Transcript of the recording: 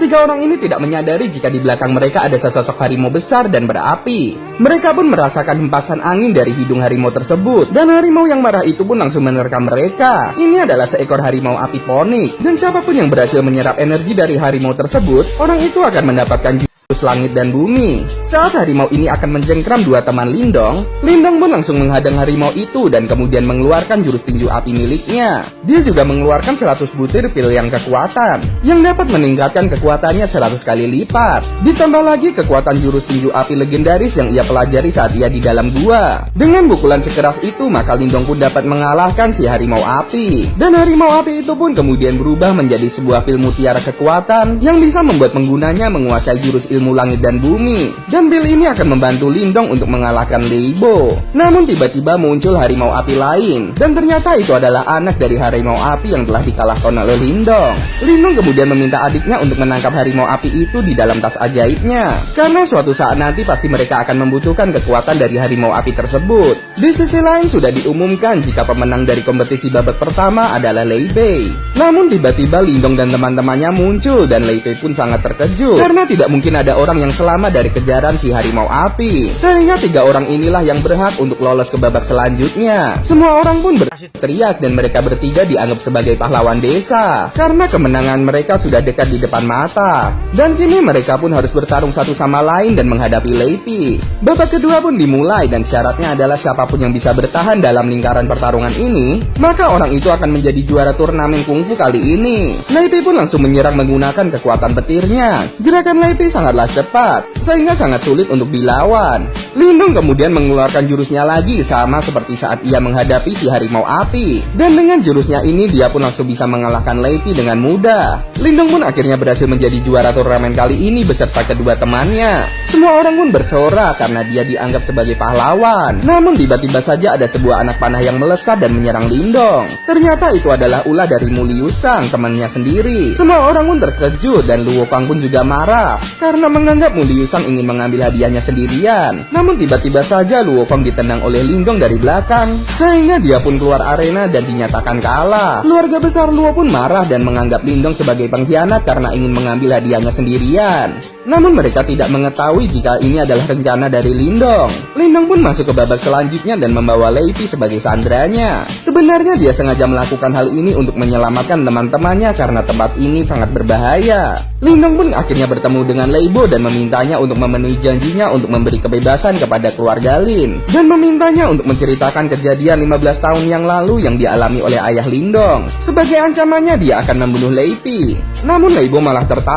Ketiga orang ini tidak menyadari jika di belakang mereka ada sesosok harimau besar dan berapi. Mereka pun merasakan hempasan angin dari hidung harimau tersebut, dan harimau yang marah itu pun langsung menerkam mereka. Ini adalah seekor harimau api ponik, dan siapapun yang berhasil menyerap energi dari harimau tersebut, orang itu akan mendapatkan jurus langit dan bumi. Saat harimau ini akan mencengkram dua teman Lindong, Lindong pun langsung menghadang harimau itu dan kemudian mengeluarkan jurus tinju api miliknya. Dia juga mengeluarkan 100 butir pil yang kekuatan, yang dapat meningkatkan kekuatannya 100 kali lipat. Ditambah lagi kekuatan jurus tinju api legendaris yang ia pelajari saat ia di dalam gua. Dengan pukulan sekeras itu, maka Lindong pun dapat mengalahkan si harimau api. Dan harimau api itu pun kemudian berubah menjadi sebuah pil mutiara kekuatan yang bisa membuat penggunanya menguasai jurus ilmu langit dan bumi. Dan pil ini akan membantu Lindong untuk mengalahkan Leibo. Namun tiba-tiba muncul harimau api lain, dan ternyata itu adalah anak dari harimau api yang telah dikalahkan oleh Lindong. Lindong kemudian meminta adiknya untuk menangkap harimau api itu di dalam tas ajaibnya, karena suatu saat nanti pasti mereka akan membutuhkan kekuatan dari harimau api tersebut. Di sisi lain sudah diumumkan jika pemenang dari kompetisi babak pertama adalah Lei Bei. Namun tiba-tiba Lindong dan teman-temannya muncul, dan Lei Bei pun sangat terkejut karena tidak mungkin ada orang yang selamat dari kejaran si harimau api. Sehingga 3 orang inilah yang berhak untuk lolos ke babak selanjutnya. Semua orang pun berteriak, dan mereka bertiga dianggap sebagai pahlawan desa karena kemenangan mereka sudah dekat di depan mata. Dan kini mereka pun harus bertarung satu sama lain dan menghadapi Lei Bei. Babak kedua pun dimulai, dan syaratnya adalah siapapun yang bisa bertahan dalam lingkaran pertarungan ini, maka orang itu akan menjadi juara turnamen kungfu kali ini. Lei Bei pun langsung menyerang menggunakan kekuatan petirnya. Gerakan Lei Bei sangatlah cepat, sehingga sangat sulit untuk dilawan. Lindong kemudian mengeluarkan jurusnya lagi, sama seperti saat ia menghadapi si harimau api. Dan dengan jurusnya ini, dia pun langsung bisa mengalahkan Lei Bei dengan mudah. Lindong pun akhirnya berhasil menjadi juara turnamen kali ini beserta kedua temannya. Semua orang pun bersorak karena dia dianggap sebagai pahlawan. Namun tiba-tiba saja ada sebuah anak panah yang melesat dan menyerang Lindong. Ternyata itu adalah ulah dari Mu Liusang, temannya sendiri. Semua orang pun terkejut, dan Luo Kang pun juga marah karena menganggap Mu Liusang ingin mengambil hadiahnya sendirian. Namun tiba-tiba saja Luo Kang ditendang oleh Lindong dari belakang, sehingga dia pun keluar arena dan dinyatakan kalah. Keluarga besar Luo pun marah dan menganggap Lindong sebagai pengkhianat karena ingin mengambil hadiahnya sendirian. Namun mereka tidak mengetahui jika ini adalah rencana dari Lindong. Lindong pun masuk ke babak selanjutnya dan membawa Lei Bei sebagai sandranya. Sebenarnya dia sengaja melakukan hal ini untuk menyelamatkan teman-temannya karena tempat ini sangat berbahaya. Lindong pun akhirnya bertemu dengan Leibo dan memintanya untuk memenuhi janjinya untuk memberi kebebasan kepada keluarga Lin, dan memintanya untuk menceritakan kejadian 15 tahun yang lalu yang dialami oleh ayah Lindong. Sebagai ancamannya dia akan membunuh Lei Bei. Namun Leibo malah tertawa